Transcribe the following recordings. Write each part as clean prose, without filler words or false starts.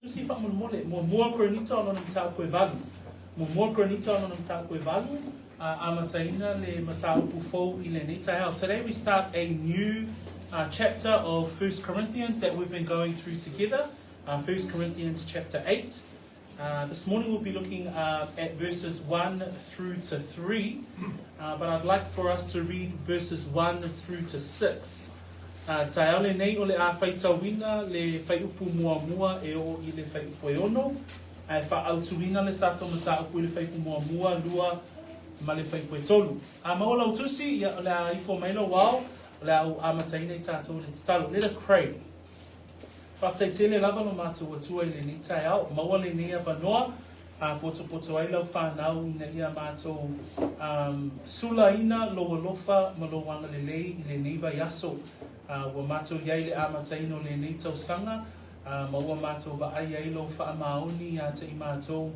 Si fa mole mo Korinito no mta ko evalu. Mo Korinito no mta ko evalu. Amataina le mata ku fo ile nita. Today we start a new chapter of 1 Corinthians that we've been going through together. 1 Corinthians chapter 8. This morning we'll be looking at verses 1 through to 3. But I'd like for us to read verses 1 through to 6. Taeale nei o le a whaitawina le whaiupu mua mua e o i le whaiupu e ono. E whaautuina le tātou mata upu le whaiupu mua mua lua ma le whaiupu e tolu. A maola utusi ia le a ifo mailo wao le au amataina i tātou le tatalo. Let us pray. Whaftaitele lava no mātou atua i le ni tai au. Maua le nea wanoa. Poto ai lau whanau ina ia mātou sula ina loa lofa ma lo wanga le lei i le neiva yaso. Wa mātou iai le amataino le nei tau sanga. Maua mātou wa ai ai lo wha maoni a te i mātou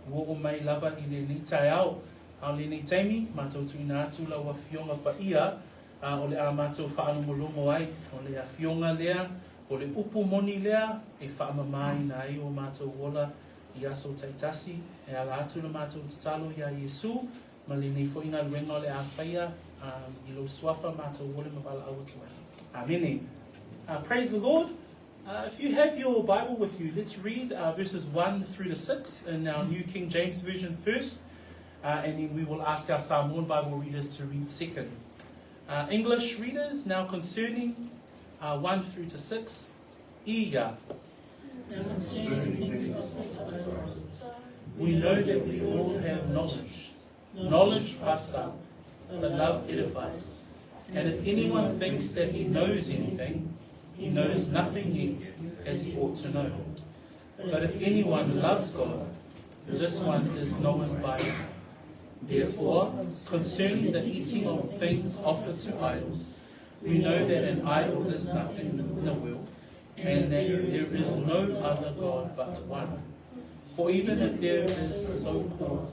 wo o mai lava i le nei tai au. Au le nei taimi, mātou tuina atu lau a fionga pa ia. O le a mātou wha anumolongo ai. O le a fionga lea, o le upu moni lea, e wha amamai na ai o mātou wola. I aso taitasi, e ala atu na mātou tatalo ia Yesu, ma le nei fo ina luenga le a whaia, I lo swafa mātou wole mawala awa tuai. Amen. Praise the Lord. If you have your Bible with you, let's read verses 1 through to 6 in our New King James Version first, and then we will ask our Samoan Bible readers to read second. English readers, now concerning 1 through to 6, Iya. We know that we all have knowledge. Knowledge puffs up, but love edifies. And if anyone thinks that he knows anything, he knows nothing yet as he ought to know. But if anyone loves God, this one is known by him. Therefore, concerning the eating of things offered to idols, we know that an idol is nothing in the world, and that there is no other God but one. For even if there is so called,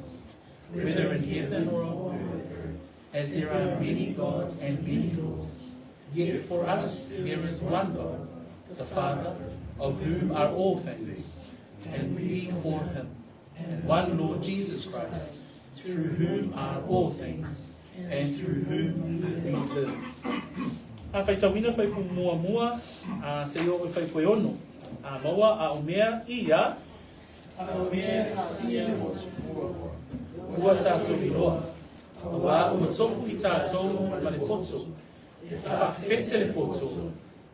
whether in heaven or on earth, as there are many gods and many lords, yet for us there is one God, the Father, of whom are all things, and we for him, and one Lord Jesus Christ, through whom are all things, and through whom we live. Whaitawina whaipu mua mua, se o whaipu e ono. Maua a omea ia. A omea asia mo tupua. Ua tātou i roa. Ua ua tofu i tātou ma le poto. E whawhete le poto.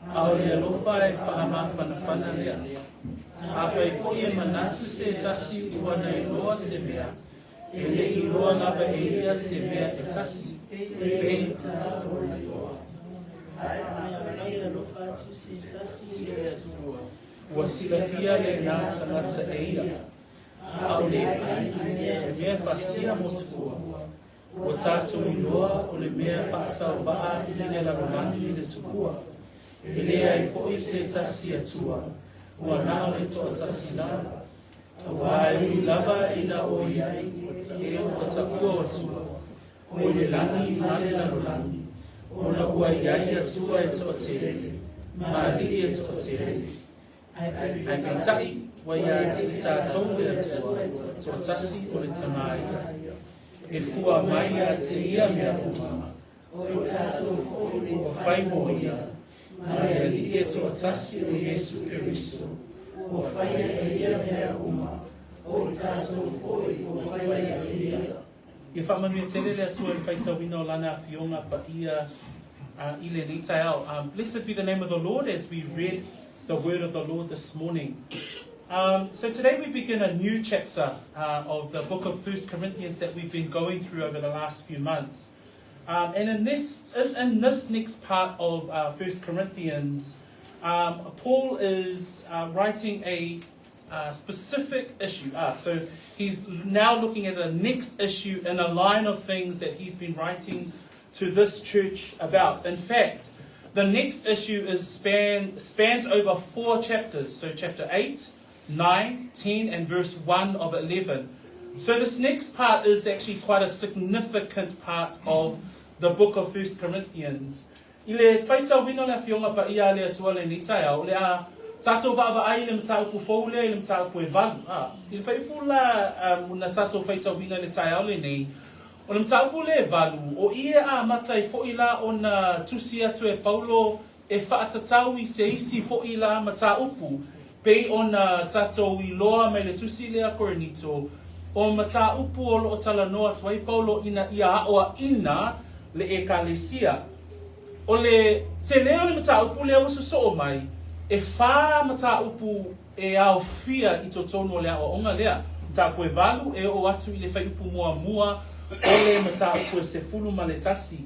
A o le alofa e whaamawhanawhana lea. A whai fo e manatu se tasi ua nei loa se mea. E le i loa lava e ia se mea te tasi. E tātou i loa. Ua silafia le nāta nata e ia. Au le ai e mea whasia mo tupua. Ua tātou i loa o le mea whaatau waa i le laromani i le tupua. E lea i fo i se tasi atua. Ua nao le toa tasi nana. Ua e ui lava ina o iai e o tatapua o tua. O le langi i male laromani. Ona ua iai atua e toa te ma li e toa te ai kai wa ia te tātou le atua toa tasi o le tamaia e fua mai a te ia mea uma o tātou fōi o whai mo ia ma ia li e toa tasi o Yesu Keriso o whai e ia mea uma o tātou fōi o whai a ia. Ia whamanu e tele le atua i whaitawina o lana fionga pa ia ile ni tai au. Blessed be the name of the Lord as we read the word of the Lord this morning. So today we begin a new chapter of the book of 1 Corinthians that we've been going through over the last few months. And in this next part of 1 Corinthians, Paul is writing a specific issue. So he's now looking at the next issue in a line of things that he's been writing to this church about. In fact, the next issue spans over 4 chapters. So chapter 8, 9, 10, and verse 1 of 11. So this next part is actually quite a significant part of the book of 1 Corinthians. I le whaitawina le fionga pa ia le atua le ni tai au, le a Tato va ai le matau pu fou le matau pu e valu. I le whaipu la una tato whaitau winga le tai au le nei. O le matau pu le valu, o ia a matai fo i la o na tusi atu e Paulo e whaatatau I se isi fo i la matau pu. Pei o na tato I loa mai le tusi le a Korinito. O matau pu o lo tala noa tuai Paulo ina ia oa ina le ekalesia. O le te leo le matau pu le wasu so o mai. E wha mata upu e au fia I to tono lea o onga lea. Mata upu e valu e o atu I le whai upu mua mua o le mata upu e se fulu ma le tasi.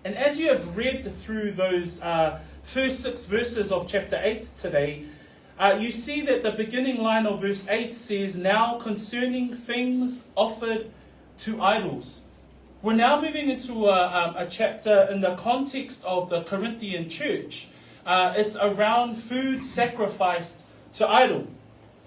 And as you have read through those first 6 verses of chapter 8 today, you see that the beginning line of verse 8 says, now concerning things offered to idols. We're now moving into a chapter in the context of the Corinthian church. It's around food sacrificed to idol.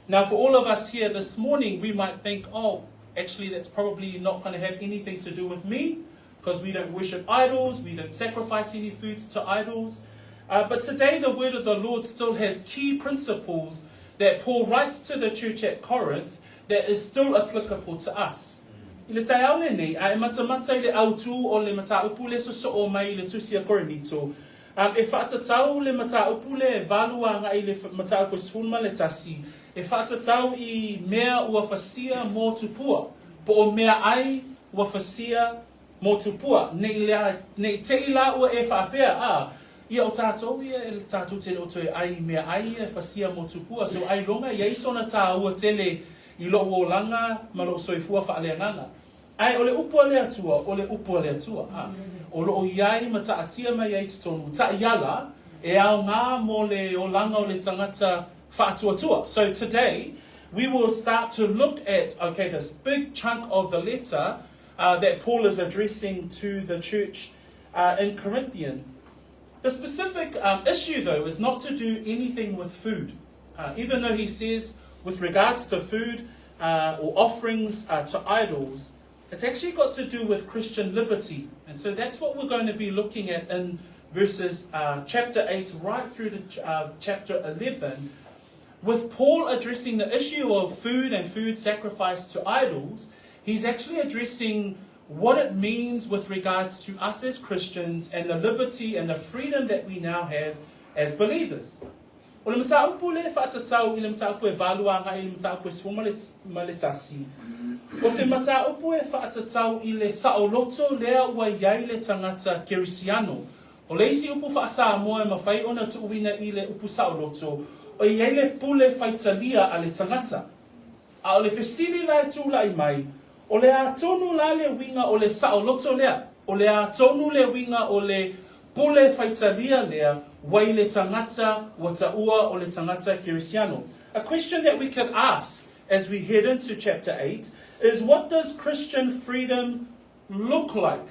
Now, for all of us here this morning, we might think, oh, actually, that's probably not going to have anything to do with me, because we don't worship idols, we don't sacrifice any foods to idols. But today, the word of the Lord still has key principles that Paul writes to the church at Corinth that is still applicable to us. I le tai au le nei, a e matamata I le autu o le mata upu le so o mai le tusi a Korinito. E whaatatau le mata upu le valua ngai le mata upu sfulma le tasi. E whaatatau I mea ua whasia mō tupua. Po o mea ai ua whasia mō tupua. Nei te ila ua e whaapea ia o tātou ia e tātou tele o toi ai mea ai e whasia mō tupua. So ai longa ia isona tā ua tele I lo o langa ma lo soifua whaaleanganga. Ai o le upua le atua, o le upua le atua. O lo o iai ma ta atia mai ai tutonu. Ta iala e au ngā mo le o langa o le tangata whaatuatua. So today we will start to look at, this big chunk of the letter that Paul is addressing to the church in Corinthian. The specific issue though is not to do anything with food. Even though he says with regards to food or offerings to idols, it's actually got to do with Christian liberty. And so that's what we're going to be looking at in verses chapter 8 right through to chapter 11. With Paul addressing the issue of food and food sacrificed to idols, he's actually addressing what it means with regards to us as Christians and the liberty and the freedom that we now have as believers. O le mataupu le whaatatau I le mataupu e valuanga I le mataupu e sfuma le tasi. O se mataupu e whaatatau I le saoloto lea ua iai le tangata kerisiano. O le isi upu whaasa moe mawhai ona tuuina I le upu saoloto. O iai le pule whaitalia a le tangata. A o le whesiri la e tūla I mai. O le atonu la le winga o le saoloto lea. O le atonu le winga o le pule whaitalia lea. Wai le tangata wataua o le tangata kerisiano. A question that we can ask as we head into chapter 8 is, what does Christian freedom look like?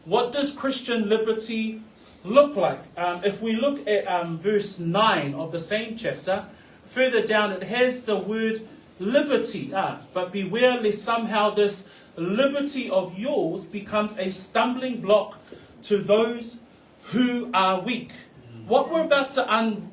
What does Christian liberty look like? If we look at verse 9 of the same chapter, further down it has the word liberty. But beware lest somehow this liberty of yours becomes a stumbling block to those who are weak. What we're about to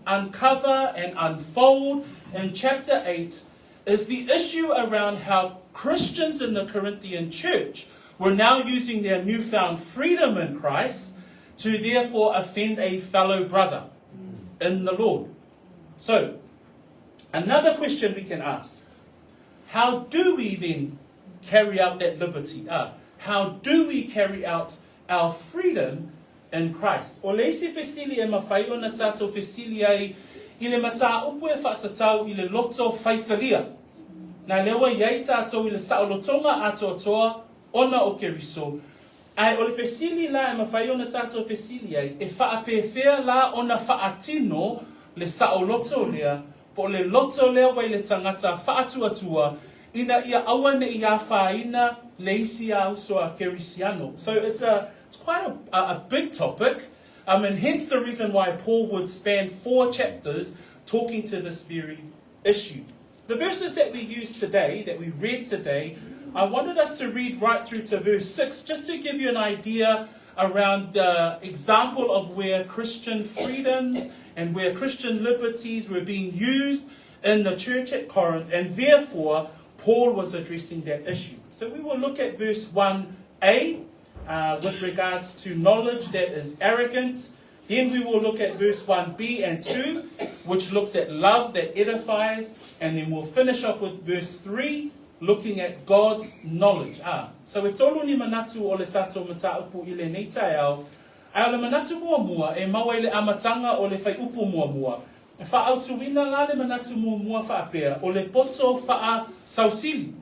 uncover and unfold in chapter 8 is the issue around how Christians in the Corinthian church were now using their newfound freedom in Christ to therefore offend a fellow brother in the Lord. So, another question we can ask, how do we then carry out that liberty? How do we carry out our freedom in Christ? O le isi fesili e mawhai o na tātou fesili ai I le mata upu e whaatatau I le loto whaitalia. Na lewa iai tātou I le saolotonga atoatoa ona o keriso. Ai o le fesili la e mawhai o na tātou fesili ai e whaapewhea la ona whaatino le saoloto lea po le loto lea wai le tangata whaatuatua ina ia awane ia whaina le isi au soa kerisiano. So it's quite a big topic, and hence the reason why Paul would spend 4 chapters talking to this very issue. The verses that we used today, that we read today, I wanted us to read right through to verse 6, just to give you an idea around the example of where Christian freedoms and where Christian liberties were being used in the church at Corinth, and therefore Paul was addressing that issue. So we will look at verse 1a with regards to knowledge that is arrogant. Then we will look at verse 1b and 2, which looks at love that edifies, and then we'll finish off with verse 3, looking at God's knowledge. So it's all ni manatu o le tato mataupu i le nei tae au. Ai o le manatu mua e maua i le amatanga o le fai upu mua. E wha autuina la le manatu mua wha apea o le poto wha sausili.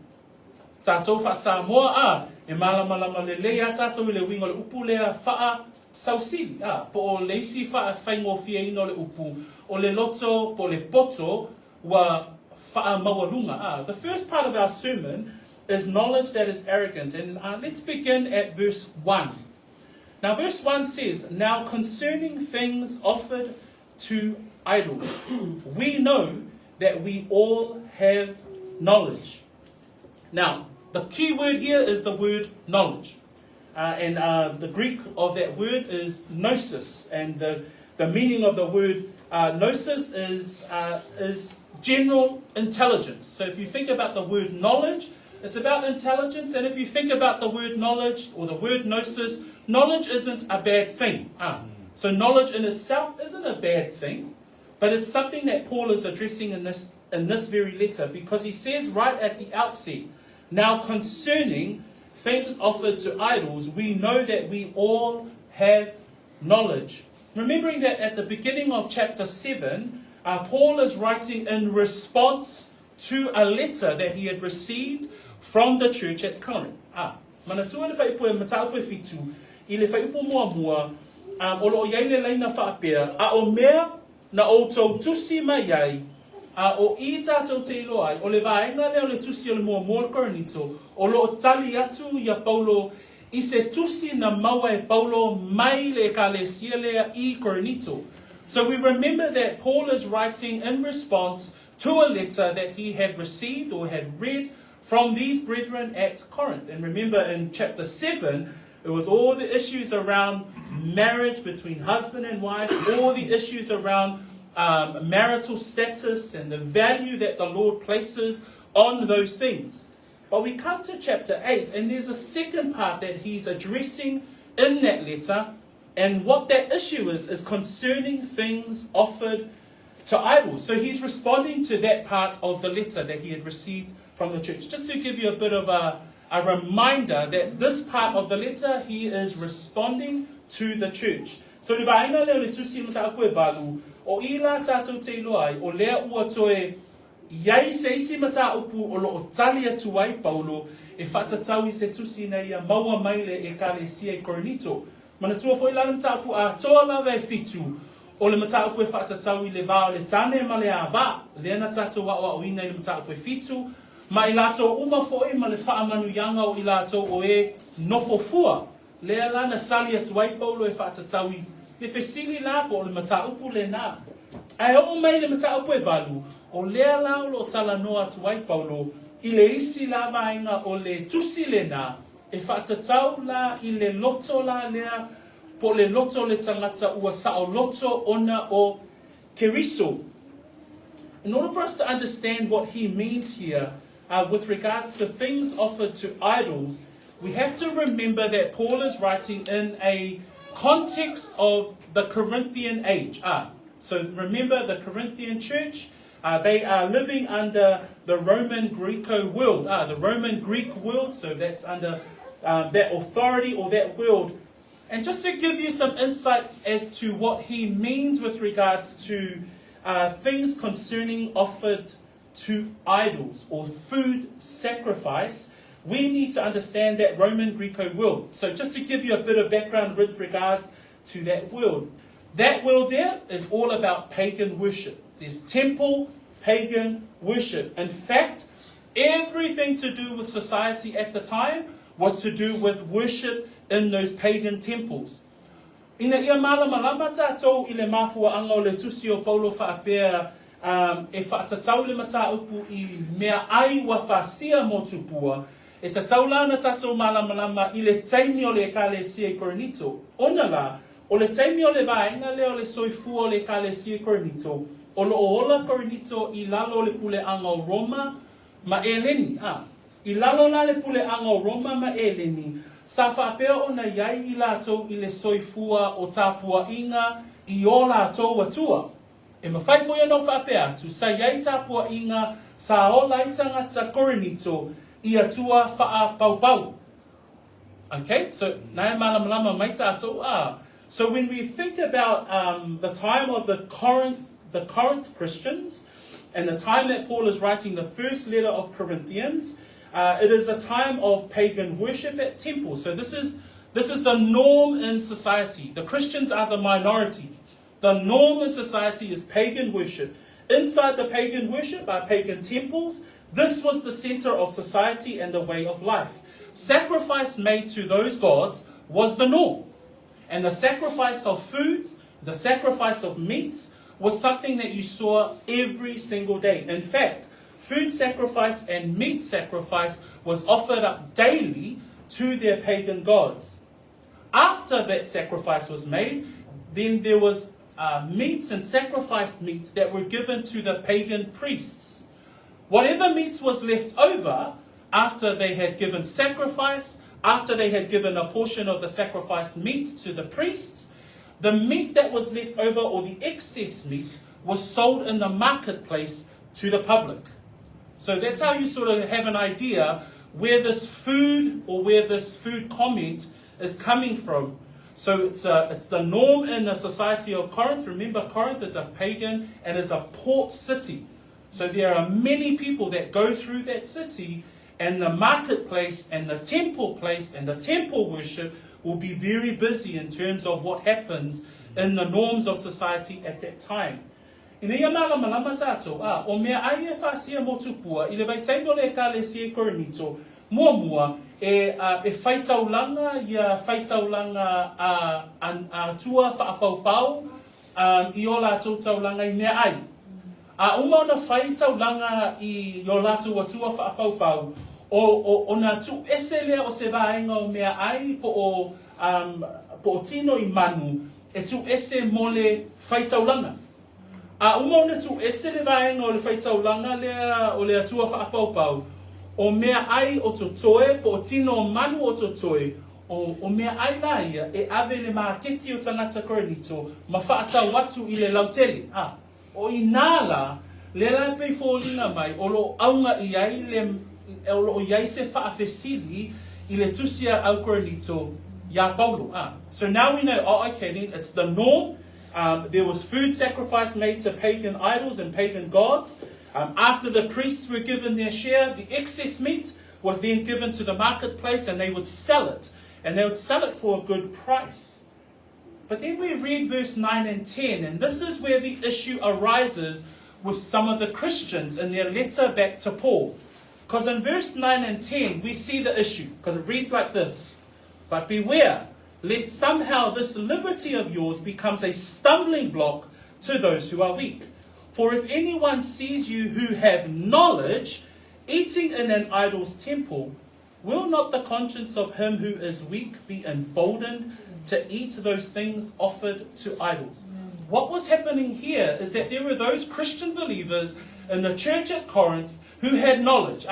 Tato wha Samoa e malamalama le lea tato i le wingo le upu lea wha sausili. Po o leisi wha whaingofia ino le upu o le loto po le poto wa the first part of our sermon is knowledge that is arrogant. And let's begin at verse 1. Now verse 1 says, now concerning things offered to idols, we know that we all have knowledge. Now, the key word here is the word knowledge. And the Greek of that word is gnosis. And the meaning of the word gnosis is general intelligence. So if you think about the word knowledge, it's about intelligence. And if you think about the word knowledge or the word gnosis, knowledge isn't a bad thing. So knowledge in itself isn't a bad thing, but it's something that Paul is addressing in this very letter, because he says right at the outset, now concerning things offered to idols, we know that we all have knowledge. Remembering that at the beginning of chapter 7, Paul is writing in response to a letter that he had received from the church at Corinth. Manatua le whai poe matau poe fitu, I le whai upo mua, o lo iai le leina whaapea, a o mea na o tau tusi mai ai, a o I tātou te ilo ai, o le vaenga leo le tusi o le mua Korinito, o lo tali atu ia Paulo, I se tusi na maua e Paulo mai le kalesia lea I Korinito. So we remember that Paul is writing in response to a letter that he had received or had read from these brethren at Corinth. And remember in chapter 7, it was all the issues around marriage between husband and wife, all the issues around marital status and the value that the Lord places on those things. But we come to chapter 8, and there's a second part that he's addressing in that letter. And what that issue is concerning things offered to idols. So he's responding to that part of the letter that he had received from the church. Just to give you a bit of a reminder that this part of the letter, he is responding to the church. So le vaenga leo le tusi mata koe valu, o ila tātou te iloai, o lea ua toe, iai se isi mata upu o lo tali atu ai Paulo, e whatatau I se tusi na ia maua maile e kalesia I Korinito. Manatua foi la mtaupu a toa lawe fitu o le mtaupu e whatatau I le vao le tane ma le ava le ana tātou wa o ina I le mtaupu e fitu ma I lato uma foi ma le whaamanu yanga o I lato o e nofofua le ala na tali atu ai Paulo e whatatau I le fesili la o le mtaupu le na ai o mai le mtaupu e valu o le ala o lo tala noa atu ai Paulo I le isi la vainga o le tusi le na e whatatau la I le loto la lea po le loto le tangata ua sao loto ona o keriso. In order for us to understand what he means here with regards to things offered to idols, we have to remember that Paul is writing in a context of the Corinthian age. So remember the Corinthian church, they are living under the Roman Greco world, the Roman Greek world, so that's under that authority or that world. And just to give you some insights as to what he means with regards to things concerning offered to idols or food sacrifice, we need to understand that Roman Greco world. So just to give you a bit of background with regards to that world. That world there is all about pagan worship. There's temple, pagan worship. In fact, everything to do with society at the time was to do with worship in those pagan temples. Ina ia malama tātou I le mafua anga o le tusi o Paulo whaapea e whaatatau le mata upu I mea ai wa whasia mo tupua e tatau lana tātou malama I le taimi o le ekalesia I Korinito. Ona la, O le taimi o le vaenga leo le soifua o le kalesia Korinito, o lo ola Korinito I lalo le pule anga o Roma ma eleni. I lalo la le pule anga o Roma ma eleni. Sa whapea o na iai I lato I le soifua o tāpua inga I o lato atua. E mawhaifo ia no whapea tu sa iai tāpua inga sa o laitanga ta Korinito I atua wha pau. Okay, so nai malamalama mai tātou So when we think about the time of the Corinth Christians and the time that Paul is writing the first letter of Corinthians, it is a time of pagan worship at temples. So this is the norm in society. The Christians are the minority. The norm in society is pagan worship. Inside the pagan worship are pagan temples. This was the center of society and the way of life. Sacrifice made to those gods was the norm. And the sacrifice of foods, the sacrifice of meats, was something that you saw every single day. In fact, food sacrifice and meat sacrifice was offered up daily to their pagan gods. After that sacrifice was made, then there was meats and sacrificed meats that were given to the pagan priests. Whatever meats was left over after they had given sacrifice, after they had given a portion of the sacrificed meat to the priests, the meat that was left over or the excess meat was sold in the marketplace to the public. So that's how you sort of have an idea where this food or where this food comment is coming from. So it's the norm in the society of Corinth. Remember, Corinth is a pagan and is a port city. So there are many people that go through that city, and the marketplace and the temple place and the temple worship will be very busy in terms of what happens in the norms of society at that time. Ina ia malama tātou, o mea ai e whasia mo tupua, I le vai taimo le kalesia Korinito, mua e whaitaulanga a tua whaapaupau I o lātou taulanga I mea ai. Uma ona whaitaulanga I o lātou atua whaapaupau, o na tu ese lea o se vaenga o mea ai po o tino I manu e tu ese mole whaitaulanga. Uma ona tu ese le vaenga o le whaitaulanga lea o le atua whaapaupau, o mea ai o to toe po o tino o manu o to toe, o mea ai laia e ave le maaketi o tangata Korinito ma whaatau watu I le lautele. O I nāla le la pei fōlinga mai o lo aunga I ai le o iai se whaafesili I le tusia au Korinito ia Paulo. So now we know, okay, then it's the norm. There was food sacrifice made to pagan idols and pagan gods. After the priests were given their share, the excess meat was then given to the marketplace and they would sell it. And they would sell it for a good price. But then we read verse 9 and 10, and this is where the issue arises with some of the Christians in their letter back to Paul. Because in verse 9 and 10, we see the issue, because it reads like this: "But beware, lest somehow this liberty of yours becomes a stumbling block to those who are weak. For if anyone sees you who have knowledge eating in an idol's temple, will not the conscience of him who is weak be emboldened to eat those things offered to idols?" What was happening here is that there were those Christian believers in the church at Corinth who had knowledge.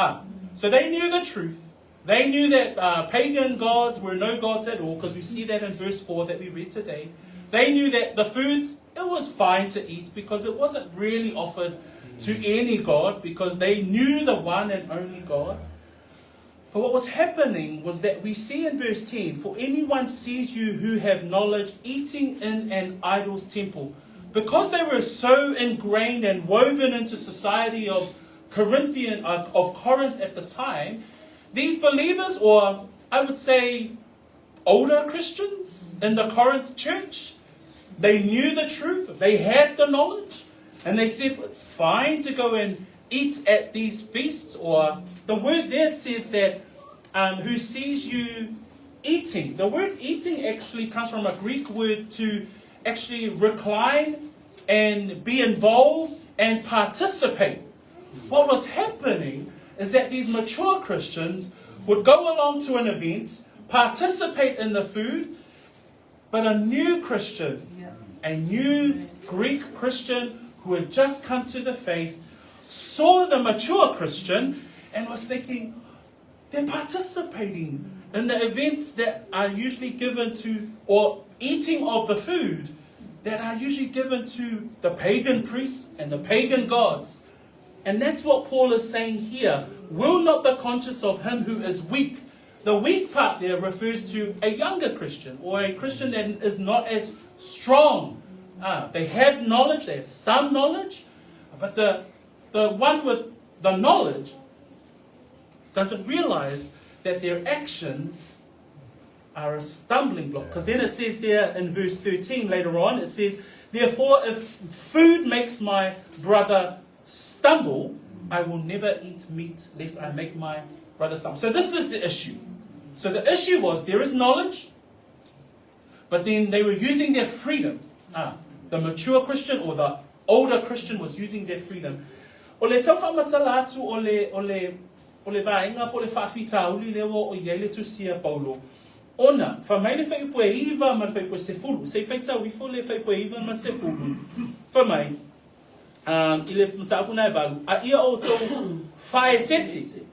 So they knew the truth. They knew that pagan gods were no gods at all, because we see that in verse 4 that we read today. They knew that the foods, it was fine to eat because it wasn't really offered to any god, because they knew the one and only God. But what was happening was that we see in verse 10, "For anyone sees you who have knowledge eating in an idol's temple." Because they were so ingrained and woven into society of Corinth at the time, these believers, or I would say older Christians in the Corinth church, they knew the truth, they had the knowledge, and they said, it's fine to go and eat at these feasts. Or the word there says that who sees you eating. The word eating actually comes from a Greek word to actually recline and be involved and participate. What was happening is that these mature Christians would go along to an event, participate in the food, But a new Christian, a new Greek Christian who had just come to the faith, saw the mature Christian and was thinking, they're participating in the events that are usually given to, or eating of the food that are usually given to the pagan priests and the pagan gods. And that's what Paul is saying here. Will not the conscience of him who is weak. The weak part there refers to a younger Christian, or a Christian that is not as strong. They have knowledge, they have some knowledge, but the one with the knowledge doesn't realize that their actions are a stumbling block. Because then it says there in verse 13 later on, it says, therefore if food makes my brother stumble, I will never eat meat lest I make my brother stumble. So this is the issue. So the issue was there is knowledge, but then they were using their freedom. The mature Christian or the older Christian was using their freedom. O le tawhamatala atu o le vaenga po le whaafita uli lewo o iele tu sia Paulo. Ona, whamai le whaipue iwa ma le whaipue sefulu. Se whaita wifo le whaipue iwa ma sefulu. Whamai, i le mtaapuna e balu. A ia o tau whaetete.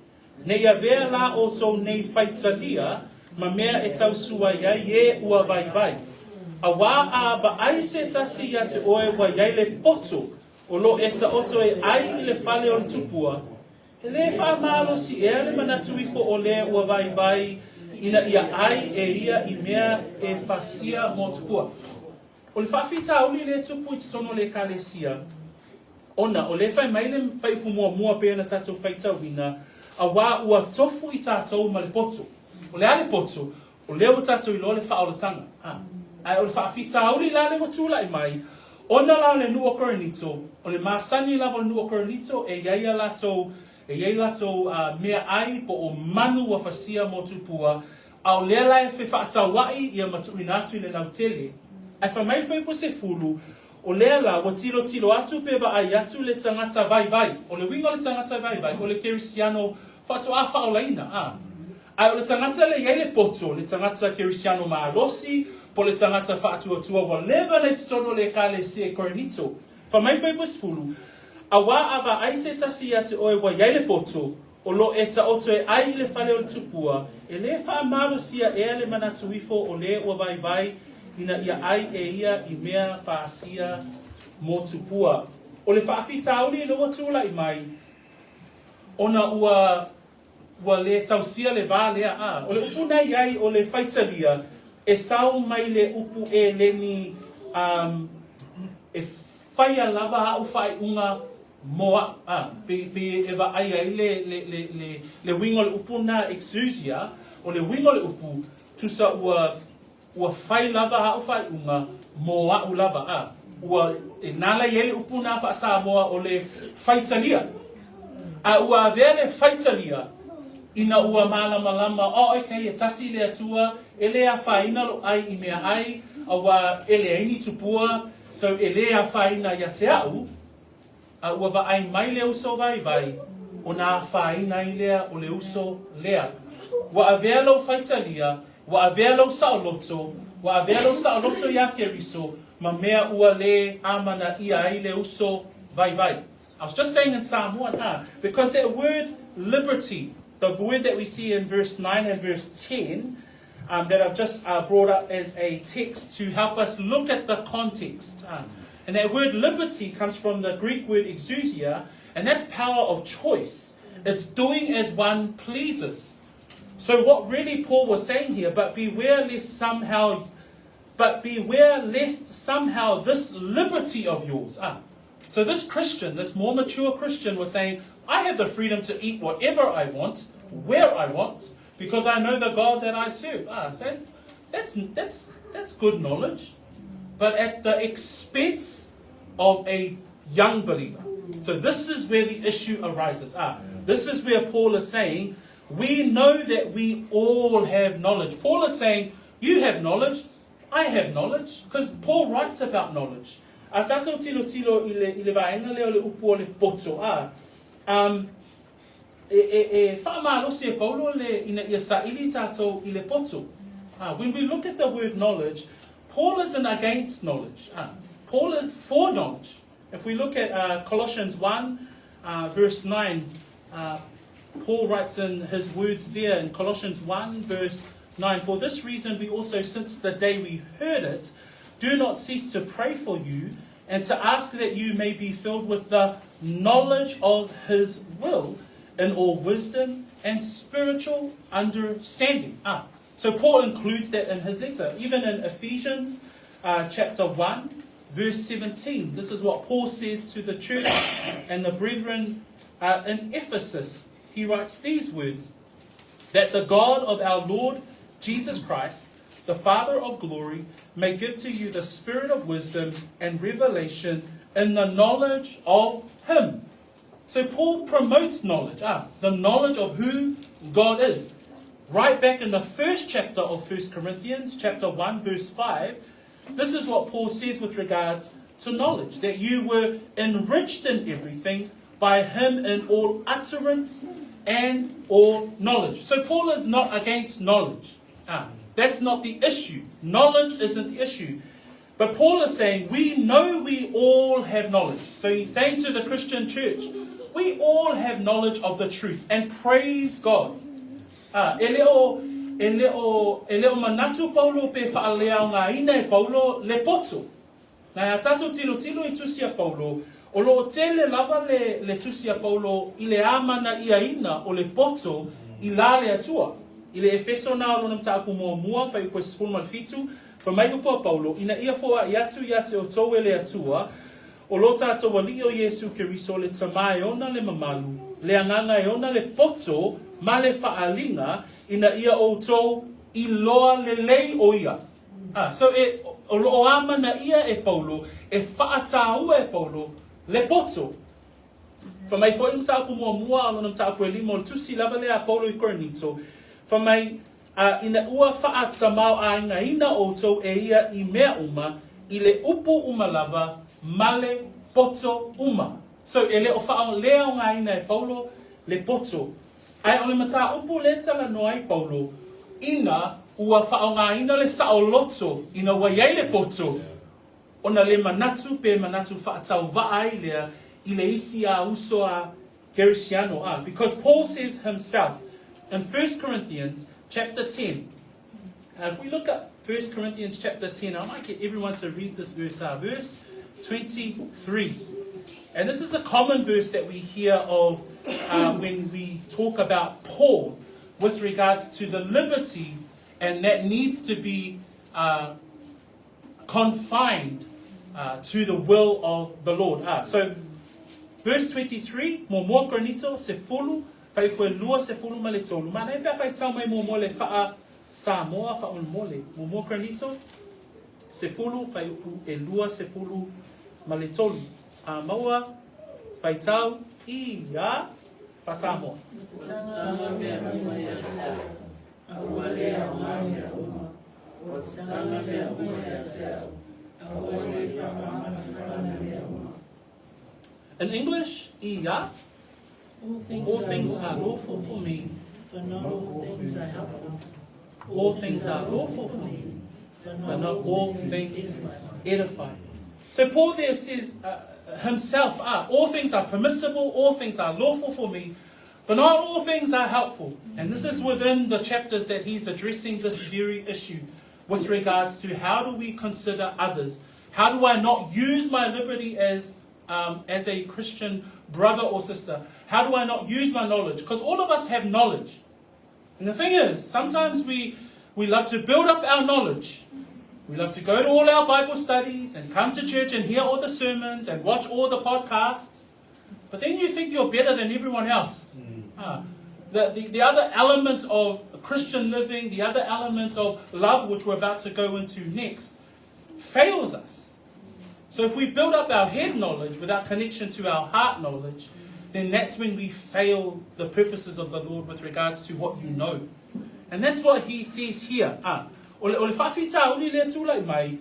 Ne ia vea la o tau nei whaitalia ma mea e tau sua iai e ua vai vai. A wā a ba ai se tasi ia te oe wa iai le poto. O lo e ta oto e ai i le whale o le tupua. E le wha malo si ea le manatu ifo o le ua vai vai ina ia ai e ia i mea e whasia mo tupua. O le whawhita uli le tupu i tono le kalesia. Ona, o le whai mai le whaipu mua pēna tātou whaita wina, a wā ua tofu i tātou ma le poto. O le ale poto, o le o tātou i lo le whaolatanga. Ai o le whawhita uli la le watula i mai, ona la le nua Korinito, o le masani lava nua Korinito e iaia latou mea ai po o manu wa fasia mo tupua, au lea lai fe whaatawai ia matuinatu i le lautele. Ai whamai le whaipo se fulu, o lea la wa tilo atu peva ai atu le tangata vai vai, o le wingo le tangata vai vai, o le kerisiano whatu a whaolaina. Ai o le tangata le iei le poto, le tangata kerisiano maalosi, po le tangata whaatua wa leva le tutono le kale se Korinito. Whamai whaipo se fulu, a wā awa ai se tasi ia te oe wa iai le poto, o lo e ta oto e ai le whale o le tupua, e le wha amaro sia ea le manatu ifo o le ua vai vai, ina ia ai e ia i mea whaasia mo tupua. O le whaafitauli e loa tūla i mai, ona ua le tausia le vā lea a. O le upu nei ai o le whaitalia, e sau mai le upu e leni e whaia lava au whai unga moa, pe eva ai ai le wingo le upu na exousia, o le wingo le upu, tusa ua whai lava au whai unga moa u lava, ua e nala i ele upu na wha moa o le whaitalia. Ua avea le whaitalia, ina ua malama, okay, e tasi le atua, ele a whaina lo ai i mea ai, awa ele aini tupua, so ele a whaina ia te au, ua va ai mai le uso vai vai, o nā whaina i lea o le uso lea. Wa avea lo whaitalia, wa avea lo saoloto, wa avea lo saoloto ia keriso, ma mea ua le amana ia ai le uso vai vai. I was just saying in Samoan, because that word liberty, the word that we see in verse 9 and verse 10, that I've just brought up as a text to help us look at the context. And that word liberty comes from the Greek word exousia, and that's power of choice. It's doing as one pleases. So what really Paul was saying here, but beware lest somehow this liberty of yours. So this Christian, this more mature Christian was saying, I have the freedom to eat whatever I want, where I want, because I know the God that I serve. So that's good knowledge, but at the expense of a young believer. So this is where the issue arises. This is where Paul is saying, we know that we all have knowledge. Paul is saying, you have knowledge, I have knowledge, because Paul writes about knowledge. A tātou tilo i le vaenga leo le upu o le poto. Whaamalosi e Paulo le ina ia saili tātou i le poto. When we look at the word knowledge, Paul isn't against knowledge. Paul is for knowledge. If we look at Colossians 1, verse 9, Paul writes in his words there in Colossians 1, verse 9, "For this reason we also, since the day we heard it, do not cease to pray for you and to ask that you may be filled with the knowledge of his will in all wisdom and spiritual understanding." So Paul includes that in his letter. Even in Ephesians chapter 1, verse 17, this is what Paul says to the church and the brethren in Ephesus. He writes these words, "That the God of our Lord Jesus Christ, the Father of glory, may give to you the spirit of wisdom and revelation in the knowledge of him." So Paul promotes knowledge, the knowledge of who God is. Right back in the first chapter of 1 Corinthians, chapter 1, verse 5, this is what Paul says with regards to knowledge, that you were enriched in everything by him in all utterance and all knowledge. So Paul is not against knowledge. That's not the issue. Knowledge isn't the issue. But Paul is saying, we know we all have knowledge. So he's saying to the Christian church, we all have knowledge of the truth. And praise God. E leo manatu Paulo pe whaalea ngā ina e Paulo le poto. Nā tātou tilo I tusia Paulo, o lo tele lava le tusia Paulo I le amana ia ina o le poto I la le atua. I le efeso nā o lonam tāku mua whai koe sifuru malfitu, whamai upo Paulo, ina ia foa I atu o tau e le atua, o lo tātou wali o Yesu Keriso le tamai ona le mamalu, le anganga e ona le poto, ma le whaalinga, ina ia o tau I loa le lei o ia. So o amana ia e Paulo, e whaatau e Paulo, le poto. Whamai fo im tāku mua, alonam tāku e limo, tusi lava le a Paulo I Korinito, whamai ina ua whaatamau a inga ina o tau e ia I mea uma, I le upu uma lava, male poto uma. So e le o whaao leo ngā ina e Paulo, le poto. Ai o le mata upu le tala no ai Paulo, ina ua whaao ngā ina le sao loto, ina waiai le poto. Ona le manatu pe manatu whaatau vaai lea, I le isi a uso a Gerisiano. Because Paul says himself, in 1 Corinthians chapter 10, if we look at 1 Corinthians chapter 10, I might get everyone to read this verse, verse 23. And this is a common verse that we hear of when we talk about Paul with regards to the liberty, and that needs to be confined to the will of the Lord. So, verse 23, mo Korinito se fulu, fai koe lua se fulu ma le tolu. Mana e pia fai tau mai mo le faa Samoa, faa un mole. Mo Korinito se fulu, fai e lua se fulu ma le tolu. Maua, fai tau, ia, pa Samoa. In English, ia, all things are lawful for me, but not all things are helpful. All things are lawful for me, but not all things edify. So Paul there says himself, all things are permissible, all things are lawful for me, but not all things are helpful. And this is within the chapters that he's addressing this very issue with regards to how do we consider others? How do I not use my liberty as a Christian brother or sister? How do I not use my knowledge? Because all of us have knowledge. And the thing is, sometimes we love to build up our knowledge. We love to go to all our Bible studies and come to church and hear all the sermons and watch all the podcasts. But then you think you're better than everyone else. The other element of Christian living, the other element of love, which we're about to go into next, fails us. So if we build up our head knowledge without connection to our heart knowledge, then that's when we fail the purposes of the Lord with regards to what you know. And that's what he says here. O le whawhita uli le tūlai mai,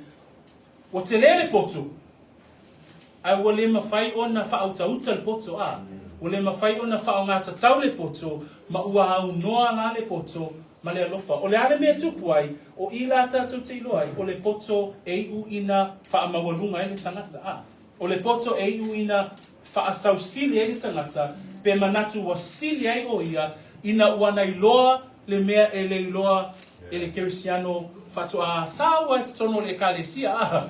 o te lere poto. Ai o le mawhai o na whautauta le poto. O le mawhai o na whaongata tau le poto, ma ua aunoa ngā le poto, ma le alofa. O le ale mea tupu ai, o I la tātou te ilo ai, o le poto e u ina whaamawalunga e le tangata. O le poto e u ina whaasausili e le tangata, pe manatu wa sili ai o ia, ina ua nei loa le mea e le iloa e le kerisiano whatua sawa e tono le kalesia.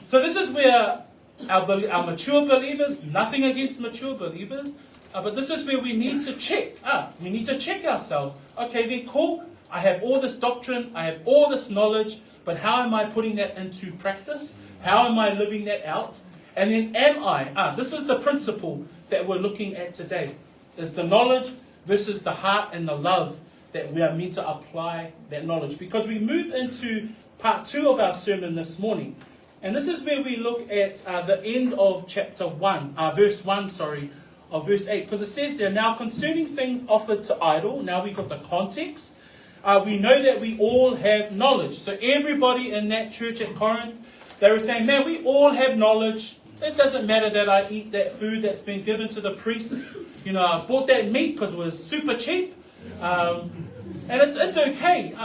So this is where our mature believers, nothing against mature believers, but this is where we need to check. We need to check ourselves. Okay, then cool. I have all this doctrine. I have all this knowledge. But how am I putting that into practice? How am I living that out? And then am I? This is the principle that we're looking at today. Is the knowledge versus the heart and the love that we are meant to apply that knowledge. Because we move into part 2 of our sermon this morning. And this is where we look at the end of chapter 1, verse 1, of verse 8. Because it says there, now concerning things offered to idol, now we've got the context. We know that we all have knowledge. So everybody in that church at Corinth, they were saying, man, we all have knowledge. It doesn't matter that I eat that food that's been given to the priests. You know, I bought that meat because it was super cheap. And it's okay.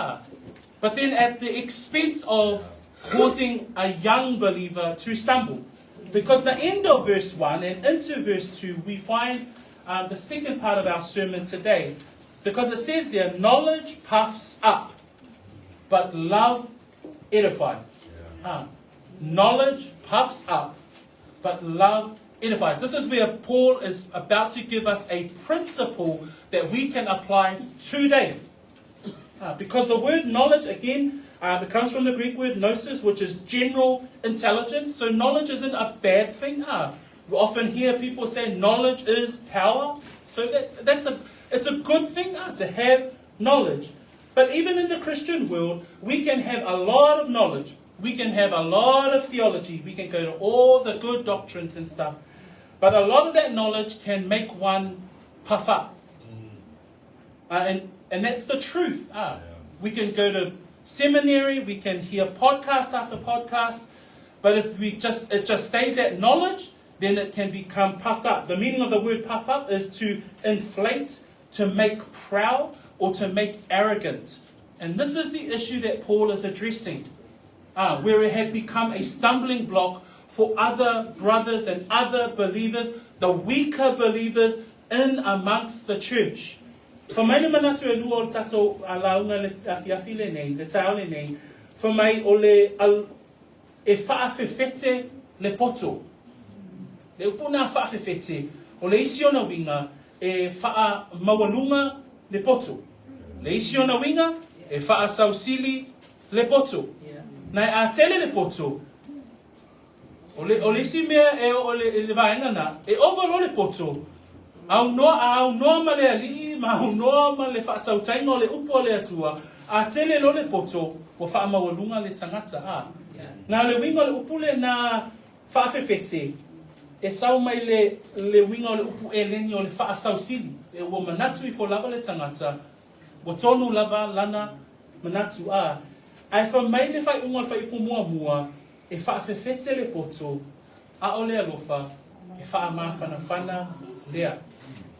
But then at the expense of causing a young believer to stumble. Because the end of verse 1 and into verse 2, we find the second part of our sermon today. Because it says there, knowledge puffs up, but love edifies. Knowledge puffs up, but love edifies. This is where Paul is about to give us a principle that we can apply today. Because the word knowledge, again, it comes from the Greek word gnosis, which is general intelligence. So knowledge isn't a bad thing. We often hear people say knowledge is power. So it's a good thing to have knowledge. But even in the Christian world, we can have a lot of knowledge. We can have a lot of theology. We can go to all the good doctrines and stuff. But a lot of that knowledge can make one puff up. And that's the truth. We can go to seminary, we can hear podcast after podcast, but if it just stays at knowledge, then it can become puffed up. The meaning of the word puff up is to inflate, to make proud, or to make arrogant. And this is the issue that Paul is addressing, where it had become a stumbling block for other brothers and other believers, the weaker believers in amongst the church. For mai manatu e lua o tatou alaunga le afiafi le nei, le tau le nei, for mai o le e whaafewhete le poto. Le upuna whaafewhete, o le isi ona winga e wha mawalunga le poto. Le isi ona winga e wha sausili le poto. Nai a tele le poto. O le isi mea e o le vaenga na, e ovalo le poto. Aunoa ma le ali, ma aunoa ma le whaatautainga o le upo le atua, a tele lo le poto, o whaamawalunga le tangata. Nā le winga le upu le nā whaafewhete, e sau mai le winga o le upu e leni o le whaasausili, e ua manatu I fo lava le tangata, wa tonu lava lana manatu a. Ai wha mai le whai unga le whai upu mua, e whaafewhete le poto, a o le alofa, e whaamawhana lea.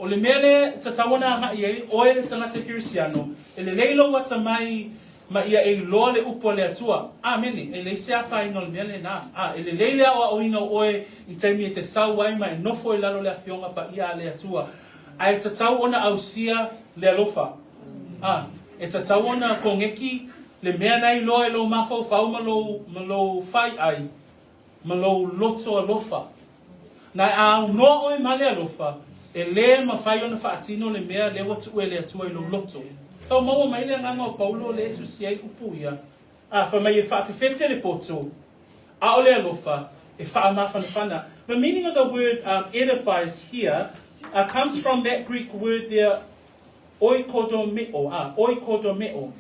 O le mele tatawana ma ia oe le tangata kirisiano, e le leilo wata mai ma ia e loa le upo le atua. Amene, e le sea whainga le mele na. E le leile o oina oe I taimi e te sau wai mai nofo e lalo le awhionga pa ia le atua. A e tatau ona ausia le alofa. E tatau ona kongeki le mea nei loa e lo mafau fau malo fai ai. Malo loto alofa. Nai au noa oe ma le alofa. E le mawhai ona whaatino le mea le watu e le atua I lo loto. Tau maua mai le nganga o Paulo le etu si ai upu ia. Wha mai e whaafewhete le poto. A o le alofa e whaamawhanawhana. The meaning of the word edifies here comes from that Greek word there, oikodomeo. Oikodomeo.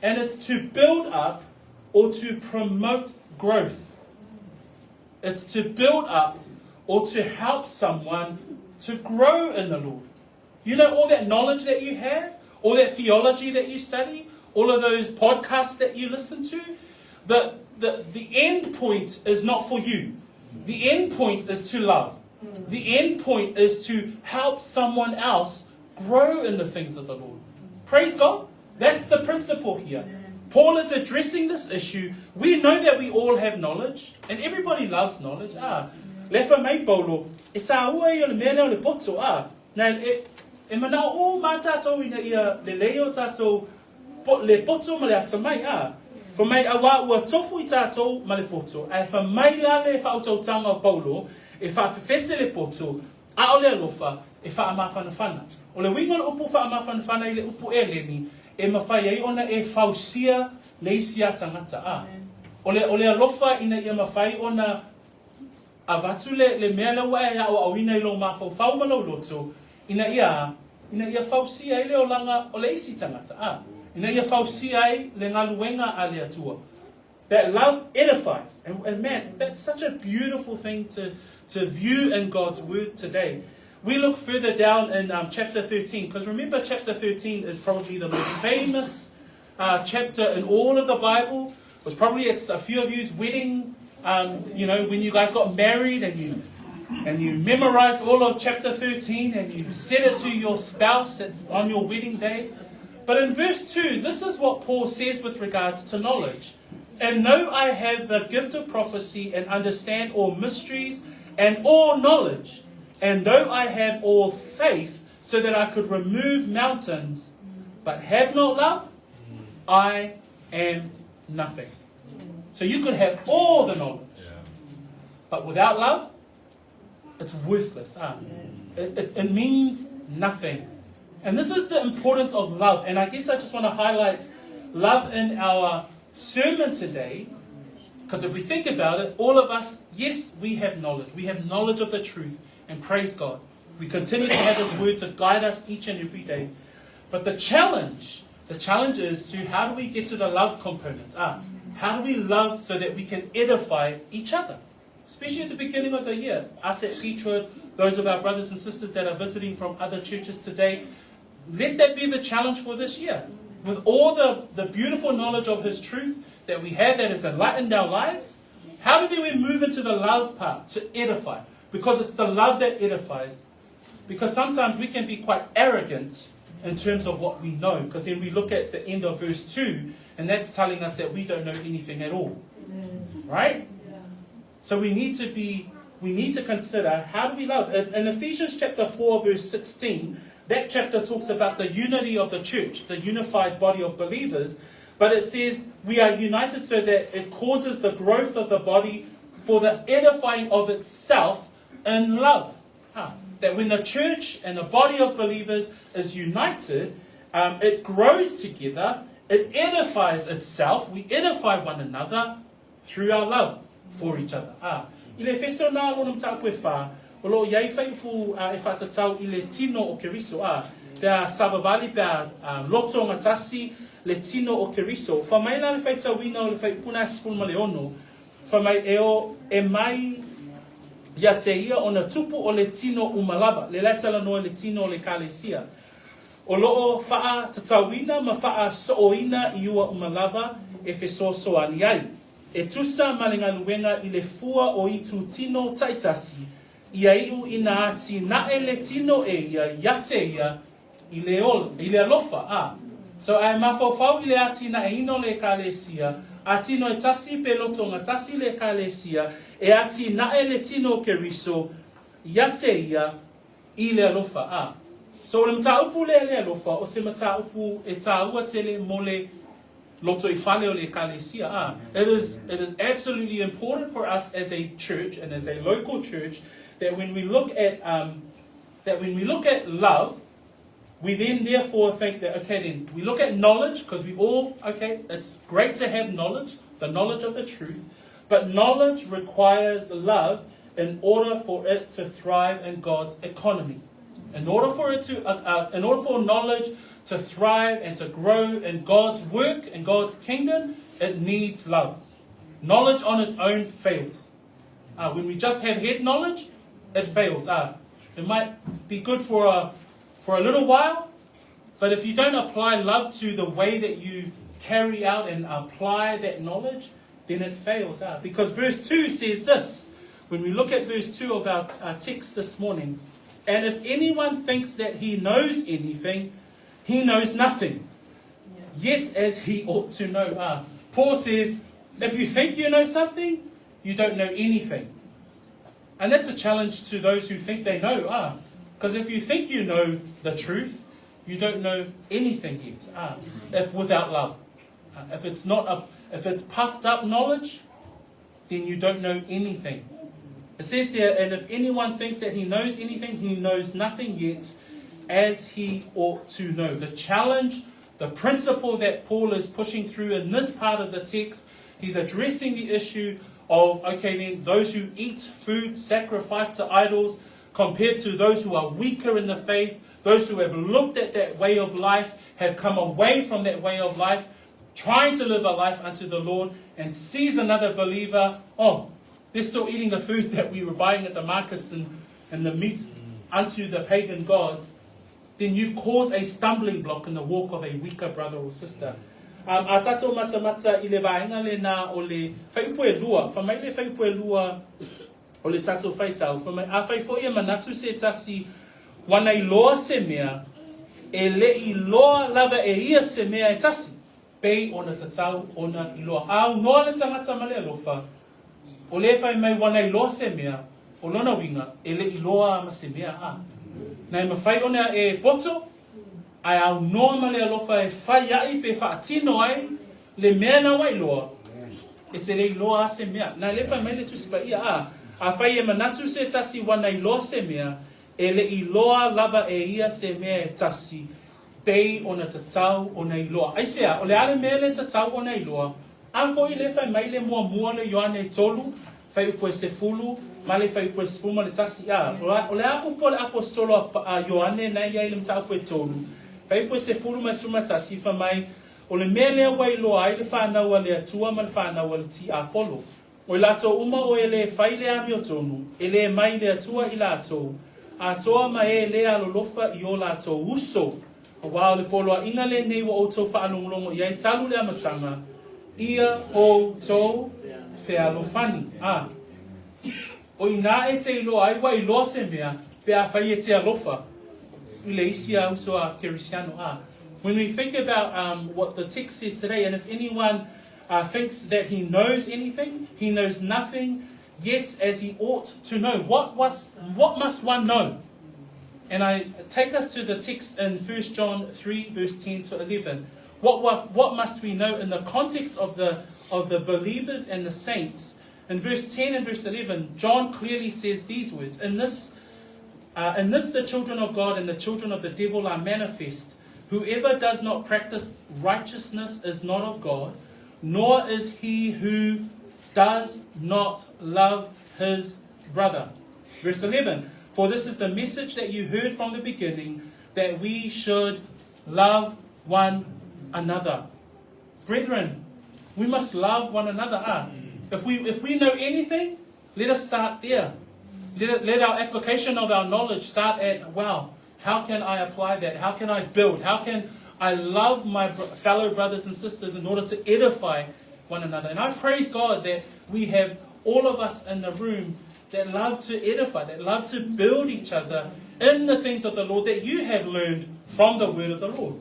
And it's to build up or to promote growth. It's to build up or to help someone to grow in the Lord. You know, all that knowledge that you have, all that theology that you study, all of those podcasts that you listen to, the end point is not for you. The end point is to love. The end point is to help someone else grow in the things of the Lord. Praise God. That's the principle here. Paul is addressing this issue. We know that we all have knowledge, and everybody loves knowledge. Lefa mai Paulo, it's our way on the mele le poto. Now, e mana o ma tātou ina ia le leo tātou le poto ma le atamai. For mai awa ua tofu I tātou ma le poto. Ai fa mai la le whautautanga o Paulo, e whaafefete le poto, a o le alofa, e whaamawhanawhana. O le winga le upu whaamawhanawhana I le upu e leni, e mawhai ai ona e whausia le isi a tangata. O le alofa ina ia mawhai ona a watu le mea lau e a o awina I lo mawhau whaumalau loto, ina ia whausia I le o langa o le isi tangata. Ina ia whausia ai le ngaluenga a le atua. That love edifies. And man, that's such a beautiful thing to view in God's word today. We look further down in chapter 13, because remember chapter 13 is probably the most famous chapter in all of the Bible. It was probably it's a few of you's wedding, when you guys got married and you memorized all of chapter 13 and you said it to your spouse on your wedding day. But in verse 2, this is what Paul says with regards to knowledge. And know I have the gift of prophecy and understand all mysteries and all knowledge. And though I have all faith so that I could remove mountains, but have not love, I am nothing. So you could have all the knowledge, but without love, it's worthless. It means nothing. And this is the importance of love. And I guess I just want to highlight love in our sermon today. Because if we think about it, all of us, yes, we have knowledge. We have knowledge of the truth. And praise God. We continue to have His word to guide us each and every day. But the challenge is to how do we get to the love component? How do we love so that we can edify each other? Especially at the beginning of the year. Us at Peachwood, those of our brothers and sisters that are visiting from other churches today, let that be the challenge for this year. With all the beautiful knowledge of His truth that we have that has enlightened our lives, how do we move into the love part to edify? Because it's the love that edifies. Because sometimes we can be quite arrogant in terms of what we know. Because then we look at the end of verse 2, and that's telling us that we don't know anything at all. Right? So we need to consider, how do we love? In Ephesians chapter 4, verse 16, that chapter talks about the unity of the church, the unified body of believers. But it says we are united so that it causes the growth of the body for the edifying of itself in love. That when the church and the body of believers is united, it grows together, it edifies itself, we edify one another through our love for each other. Ile feso na lonam tapu e wha, o lo iai whaipu e whatatau I le tino o Keriso. Pea savavali pea loto ngatasi le tino o Keriso. Whamaila le whaitawina o le whaipuna spulma le ono. Whamai e mai ia te ia o na tupu o le tino umalaba. Le laitala noa le tino o le kalesia. O loo whaa tatawina ma whaa sooina I ua umalaba e whesoso ani ai. E tusa malinga luenga I le fua o itu tino taitasi. Ia iu ina ati nae le tino e ia iate ia I le alofa. So ai mawhawhau I le ati na e ino le kalesia. Ati no e tasi peloto nga tasi le kalesia. E ati nae le tino Keriso. Iate ia I le alofa. So o le mta upu le alofa. O se mta upu e ta ua tele mole loto I fale o le kalesia. It is absolutely important for us as a church and as a local church that when we look at love, we then therefore think that, okay, then we look at knowledge, because we all, okay, it's great to have knowledge, the knowledge of the truth, but knowledge requires love in order for it to thrive in God's economy. In order for knowledge to thrive and to grow in God's work and God's kingdom, it needs love. Knowledge on its own fails. When we just have head knowledge, it fails. It might be good for a little while, but if you don't apply love to the way that you carry out and apply that knowledge, then it fails. Because verse 2 says this. When we look at verse 2 of our text this morning, and if anyone thinks that he knows anything, he knows nothing. yet as he ought to know. Paul says, if you think you know something, you don't know anything. And that's a challenge to those who think they know. Because if you think you know the truth, you don't know anything yet. If without love. If it's puffed up knowledge, then you don't know anything. It says there, and if anyone thinks that he knows anything, he knows nothing yet as he ought to know. The challenge, the principle that Paul is pushing through in this part of the text, he's addressing the issue of, okay, then those who eat food sacrificed to idols compared to those who are weaker in the faith, those who have looked at that way of life, have come away from that way of life, trying to live a life unto the Lord, and sees another believer, they're still eating the foods that we were buying at the markets and the meats unto the pagan gods, then you've caused a stumbling block in the walk of a weaker brother or sister. A tatou mata I le vaenga le na o le whaipu e lua, whamai le whaipu e lua o le tatou whaitau, whamai a whaifoia manatu se tasi wana I loa se mea, e le I loa lava e ia se mea e tasi, pei ona tatau ona I loa. Au noa le tangata male alofa, o le whai mai wana I loa se mea, o lona winga, e le I loa ma se mea Nai mawhai ona e poto, ai au noa ma le alofa e whai ai pe whaatino ai, le mea na wai loa, e te rei loa se mea. Nai le whai mai le tusipa ia a whai e manatu se tasi wana I loa se mea, e le I loa lava e ia se mea e tasi, pei ona tatau ona I loa. Ai sea, o le ale mea le tatau ona I loa, a fwoi le whai mai le mua le Ioane tolu, whai upo e se fulu, ma le whai upo e se fulu ma le tasi o le apu po le apostolo a Ioane na ia le mta upo e tolu, whai upo e se fulu ma suma tasi wha mai, o le mea lea wai loa ai le whanau a le atua ma le whanau a le ti apolo. O lato uma o e le whai le ami o tonu, e le mai le atua I lato, a toa ma e le alolofa I o lato uso, o wao le polo a inga le nei wa o tau whaanongolongo I ai talu le amatanga, ia o tau whealofani. O ina e te ilo ai wa I loa se mea, pe a whai e te alofa, I le isi a uso a kerisiano. When we think about what the text says today, and if anyone thinks that he knows anything, he knows nothing, yet as he ought to know. What must one know? And I take us to the text in 1 John 3, verse 10 to 11. What must we know in the context of the believers and the saints? In verse 10 and verse 11, John clearly says these words, In this the children of God and the children of the devil are manifest. Whoever does not practice righteousness is not of God, nor is he who does not love his brother. Verse 11, For this is the message that you heard from the beginning, that we should love one another. Brethren, we must love one another. If we know anything, let us start there. Let our application of our knowledge start at, how can I apply that? How can I build? How can I love my fellow brothers and sisters in order to edify one another? And I praise God that we have all of us in the room that love to edify, that love to build each other in the things of the Lord that you have learned from the word of the Lord.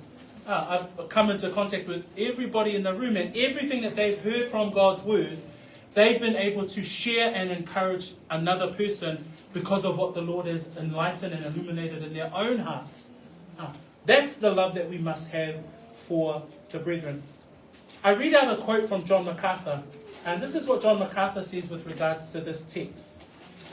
I've come into contact with everybody in the room, and everything that they've heard from God's word, they've been able to share and encourage another person because of what the Lord has enlightened and illuminated in their own hearts. That's the love that we must have for the brethren. I read out a quote from John MacArthur, and this is what John MacArthur says with regards to this text.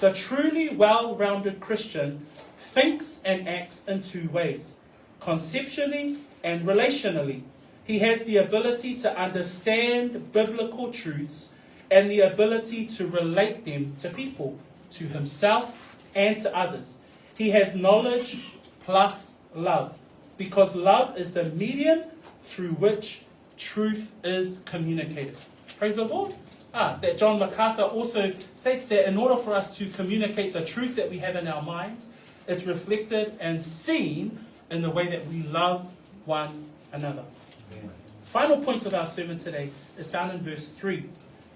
The truly well-rounded Christian thinks and acts in two ways, conceptually and relationally. He has the ability to understand biblical truths and the ability to relate them to people, to himself and to others. He has knowledge plus love, because love is the medium through which truth is communicated. Praise the Lord. That John MacArthur also states that in order for us to communicate the truth that we have in our minds, it's reflected and seen in the way that we love one another. Amen. Final point of our sermon today is found in verse 3.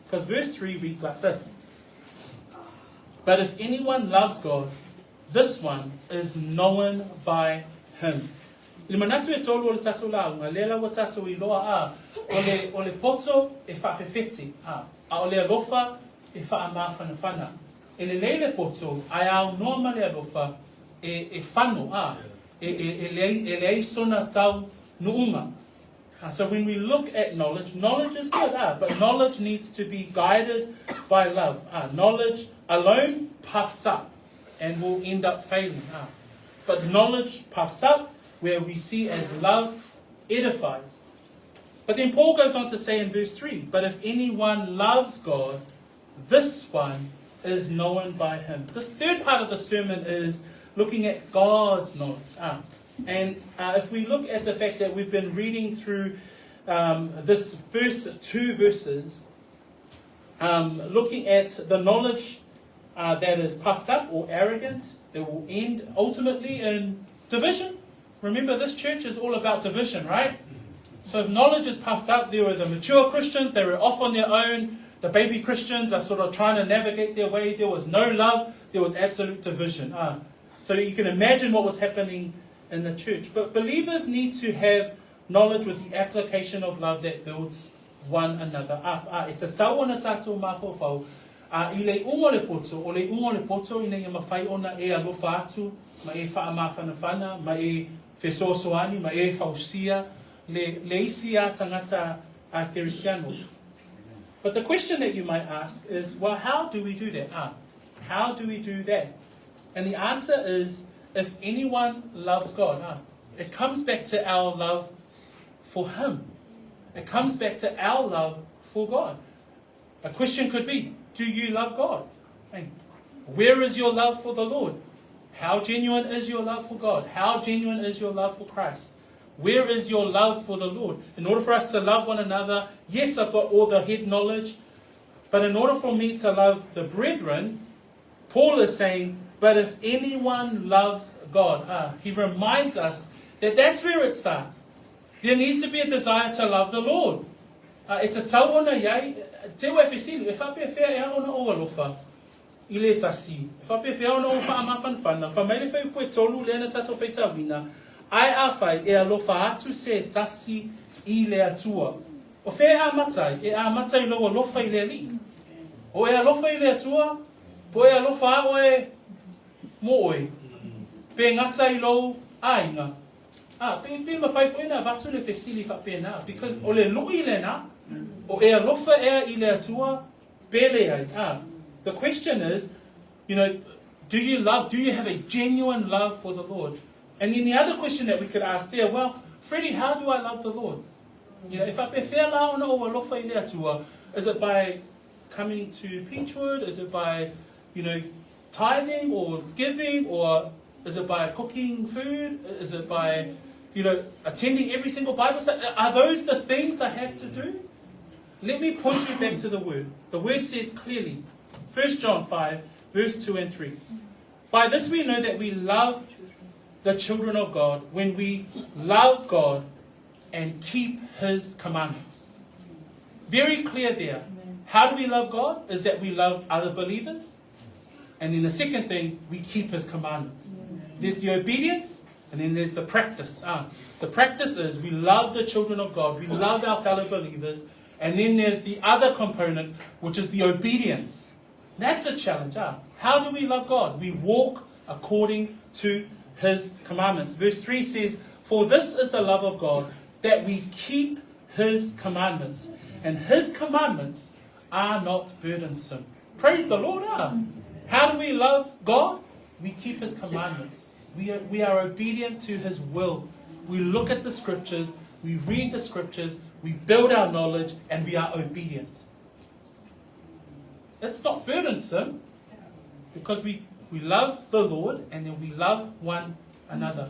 Because verse 3 reads like this. But if anyone loves God, this one is known by him. I manatu e tolu o le tatou launga, lela wa tatou I loa o le poto e whawhewheti, a o le alofa e whaamawhanawhana. E le leile poto, ai aunoa ma le alofa e whano, e lei sona tau nuunga. So when we look at knowledge, knowledge is good, but knowledge needs to be guided by love. Knowledge alone puffs up and will end up failing. But knowledge puffs up where we see as love edifies. But then Paul goes on to say in verse 3, but if anyone loves God, this one is known by him. This third part of the sermon is looking at God's knowledge. And if we look at the fact that we've been reading through this first 2 verses, looking at the knowledge that is puffed up or arrogant, it will end ultimately in division. Remember, this church is all about division, right? So if knowledge is puffed up, there were the mature Christians, they were off on their own. The baby Christians are sort of trying to navigate their way. There was no love, there was absolute division. So you can imagine what was happening in the church. But believers need to have knowledge with the application of love that builds one another up. It's a tau ona tātou mawhawhau. I le ungo le poto, o le ungo le poto ina ia mawhai ona e alofa atu, ma e whaamawhanawhana, ma e whesosoani, ma e whausia, le isi a tangata a Kerisiano. But the question that you might ask is, well, how do we do that? How do we do that? And the answer is, if anyone loves God, it comes back to our love for Him. It comes back to our love for God. A question could be, do you love God? Where is your love for the Lord? How genuine is your love for God? How genuine is your love for Christ? Where is your love for the Lord? In order for us to love one another, yes, I've got all the head knowledge, but in order for me to love the brethren, Paul is saying, but if anyone loves God, he reminds us that that's where it starts. There needs to be a desire to love the Lord. It's a tauona yai, te wefesili, if I be fair ea ona o alofa, ile tasi. If I be fair ona o whaamawhanawhana, whamaile whai koe tolu lena tato whaita wina, ai awhai e alofa atu se tasi I le atua. O whea a matai, e a matai lo alofa I le li. O e alofa I le atua, po e alofa a oe mo oe. Pe ngata I lo ainga. Pe mawhai na batu le whesili whapena, because o le lui le na, o e alofa ea I le atua, pele ai. The question is, do you have a genuine love for the Lord? And then the other question that we could ask there, well, Freddie, how do I love the Lord? If I prefer la ona o alofa I le atua, is it by coming to Peachwood? Is it by, tithing or giving? Or is it by cooking food? Is it by, attending every single Bible study? Are those the things I have to do? Let me point you back to the Word. The Word says clearly, 1 John 5, verse 2 and 3. By this we know that we love the children of God when we love God and keep His commandments. Very clear there. How do we love God? Is that we love other believers. And then the second thing, we keep His commandments. There's the obedience, and then there's the practice. The practice is we love the children of God, we love our fellow believers, and then there's the other component, which is the obedience. That's a challenge. How do we love God? We walk according to His commandments. Verse 3 says, for this is the love of God, that we keep His commandments. And His commandments are not burdensome. Praise the Lord. How do we love God? We keep His commandments. We are obedient to His will. We look at the scriptures, we read the scriptures, we build our knowledge, and we are obedient. It's not burdensome, because we love the Lord, and then we love one another.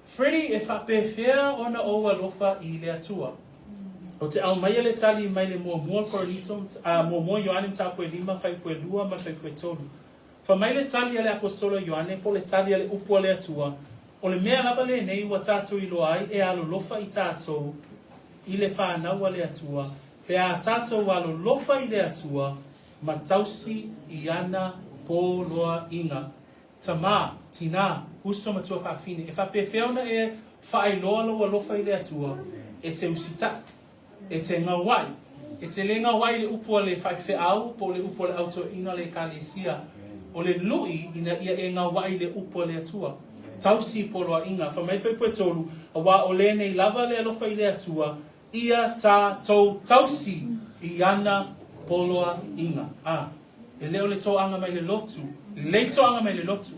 Freddie, if I prefer ona o alofa I le atua. O te au mai le tali mai le mua Korinito, mua Ioane ta koe lima, fai koe lua, ma fai koe tolu. Fa mai le tali ale apostolo Ioane, po le tali ale upo le atua. O le mea lava le nei wa tātou I loa ai, e alo lofa I tātou, I le whānaua le atua. Pe a tātou alo lofa I le atua, ma tausi I ana po loa inga. Tama, tina, uso matua whaafine. E whapewheona e whaailoa lo alofa i le atua, e te usita, e te ngawai. E te le ngawai le upua le whaiwheau, po le upua le auto ina le kalesia. O le lui ina ia e ngawai le upua le atua. Tausi poloa inga, whamai whaipua tolu, a wā o le nei lava le alofa i le atua, ia tā tau tausi i ana poloa inga. E leo le toanga mai le lotu. Le toanga mai le lotu.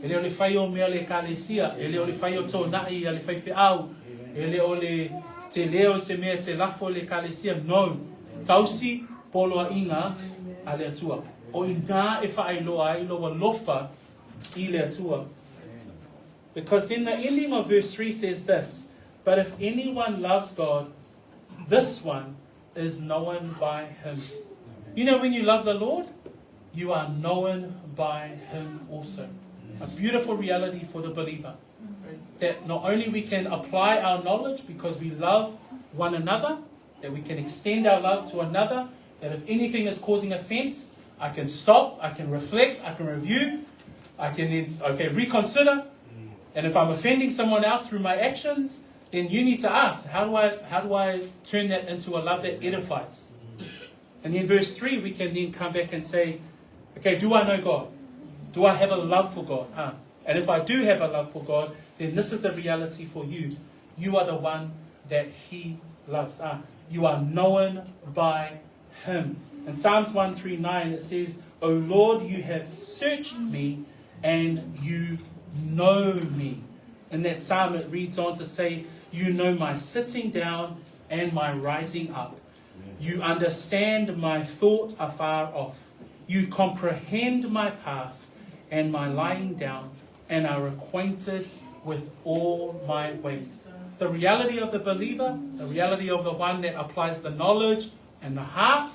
E leo le whai o mea le kalesia. E leo le whai o tō nai a le whaiwhi au. E leo le te leo se mea te lafo le kalesia. No. Tausi poloa inga a le atua. O i nā e whai loa ai loa lofa i le atua. Because then the ending of verse 3 says this. But if anyone loves God, this one is known by him. You know, when you love the Lord, you are known by him also. A beautiful reality for the believer. That not only we can apply our knowledge because we love one another, that we can extend our love to another, that if anything is causing offense, I can stop, I can reflect, I can review, I can then, reconsider. And if I'm offending someone else through my actions, then you need to ask, how do I turn that into a love that edifies? And in verse 3, we can then come back and say, okay, do I know God? Do I have a love for God? And if I do have a love for God, then this is the reality for you. You are the one that he loves. You are known by him. In Psalms 139, it says, O Lord, you have searched me and you know me. In that psalm, it reads on to say, you know my sitting down and my rising up. You understand my thought afar off. You comprehend my path and my lying down, and are acquainted with all my ways. The reality of the believer, the reality of the one that applies the knowledge and the heart,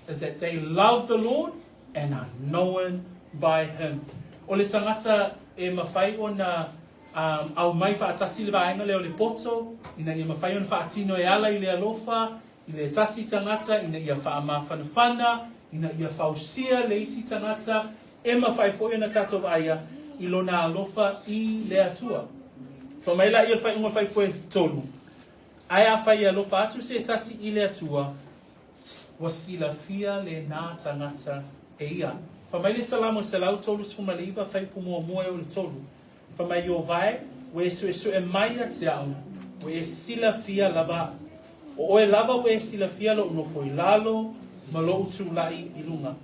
is that they love the Lord and are known by him. O le tangata e mawhai o na au mai whaatasi le vaenga leo le poto, ina ia mawhai o na whaatino e ala I le alofa, I le tasi tangata, ina ia whaamawhanawhana, ina ia whausia le isi tangata, e mawhai fo na tatou aia, I lona alofa I le atua. Whamaila ia whai unga whai koe tolu. Aia whai alofa atu se tasi I le atua, wasila fia le nā tangata e ia. Whamaile salamo se lau tolu sfumaliva whai pumua moe o le tolu. Whamai o vai, we su e mai a te au, we sila fia lava. O oe lava we sila fia lo uno foi lalo, ma lo utu lai I lunga.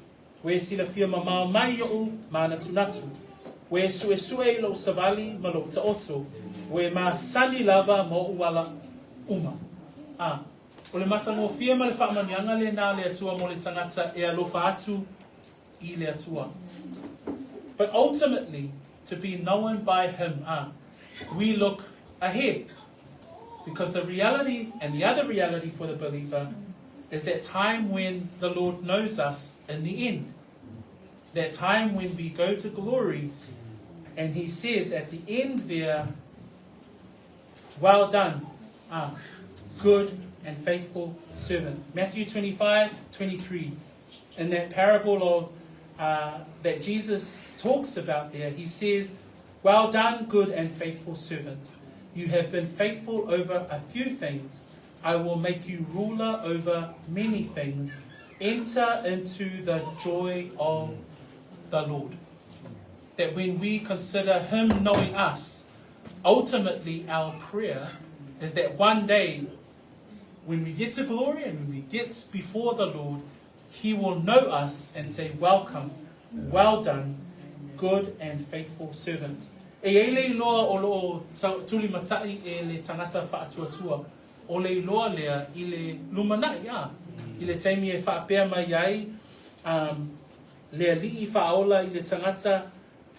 We sila fia mamao mai o mana tunatu. We su e lo savali ma lo ta oto. We ma sani lava mo uala uma. O le matango fia ma le whaamanianga le nā le atua mo le tangata e alofa atu I le atua. But ultimately, to be known by him, we look ahead. Because the reality, and the other reality for the believer, is that time when the Lord knows us in the end. That time when we go to glory, and he says at the end there, well done, good and faithful servant. Matthew 25:23. In that parable of that Jesus talks about there, he says, well done, good and faithful servant. You have been faithful over a few things. I will make you ruler over many things. Enter into the joy of the Lord. That when we consider him knowing us, ultimately our prayer is that one day, when we get to glory and when we get before the Lord, he will know us and say, welcome, well done, good and faithful servant. E ele loa o loo tuli matai e le tangata whaatuatua. O le loa lea I le lumanai I le taimi e whaapea mai ai lea lii whaola I le tangata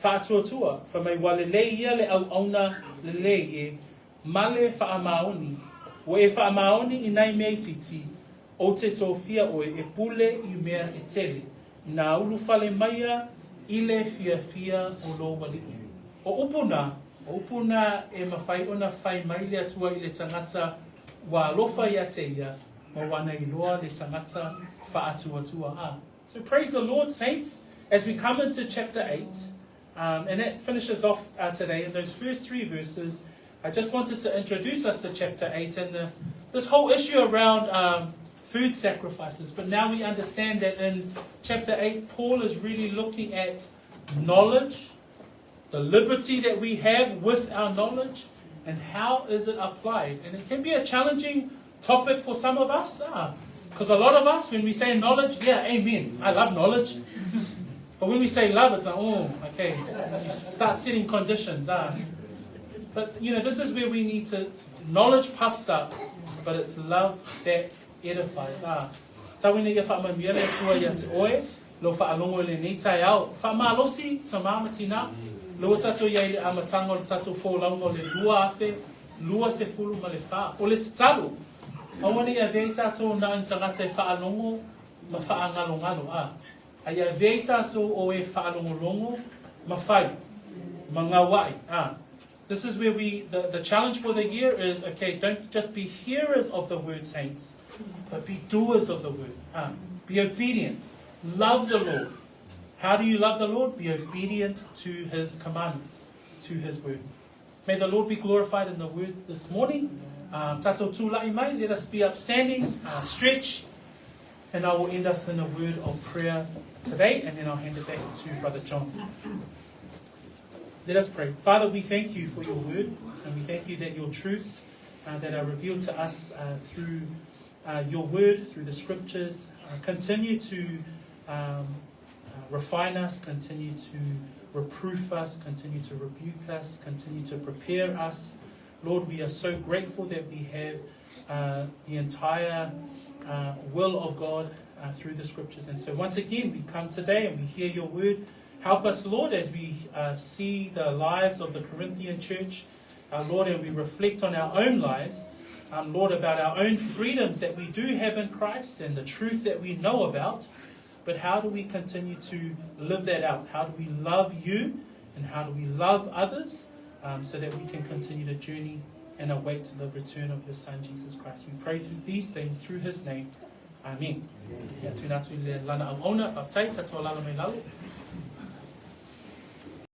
whaatuatua. Whamai wale le ia le au auna le le e male whaamaoni. O e whaamaoni I nei mei titi. O te tōwhia oe e pule I mea e tele. Nā ulu whale maia I le fia o lo wali. O upuna e mawhai ona whai mai le atua I le tangata wa alofa I a te ia, ma wana I loa le tangata wha atua. So praise the Lord, saints, as we come into chapter 8, And that finishes off today. In those first 3 verses, I just wanted to introduce us to chapter 8 and this whole issue around food sacrifices. But now we understand that in chapter 8, Paul is really looking at knowledge, the liberty that we have with our knowledge, and how is it applied. And it can be a challenging topic for some of us, because a lot of us, when we say knowledge, yeah, amen, I love knowledge. But when we say love, it's like, oh, okay, you start setting conditions. But, this is where we need to, knowledge puffs up, but it's love that edifies. Tawina ia whaamamiele tua ia te oe, lo whaalongo le nei tai au. Whaamalosi, ta mamatina, lo tato ia le amatango le tato fōlaungo le lua afe, lua se fulu ma le wha. O le tatalu, awane ia vei tato na intangata e whaalongo, ma whaangalongalo. A ia vei tato o e whaalongolongo, ma whai, ma ngawai. This is where the challenge for the year is, okay, don't just be hearers of the word, saints, but be doers of the word. Be obedient. Love the Lord. How do you love the Lord? Be obedient to his commandments, to his word. May the Lord be glorified in the word this morning. Tato tūlai mai, let us be upstanding, stretch, and I will end us in a word of prayer today, and then I'll hand it back to Brother John. Let us pray. Father, we thank you for your word, and we thank you that your truths that are revealed to us through your word, through the scriptures, continue to refine us, continue to reproof us, continue to rebuke us, continue to prepare us. Lord, we are so grateful that we have the entire will of God through the scriptures. And so once again, we come today and we hear your word. Help us, Lord, as we see the lives of the Corinthian church, Lord, and we reflect on our own lives, Lord, about our own freedoms that we do have in Christ and the truth that we know about. But how do we continue to live that out? How do we love you and how do we love others so that we can continue to journey and await the return of your Son, Jesus Christ? We pray through these things through his name. Amen.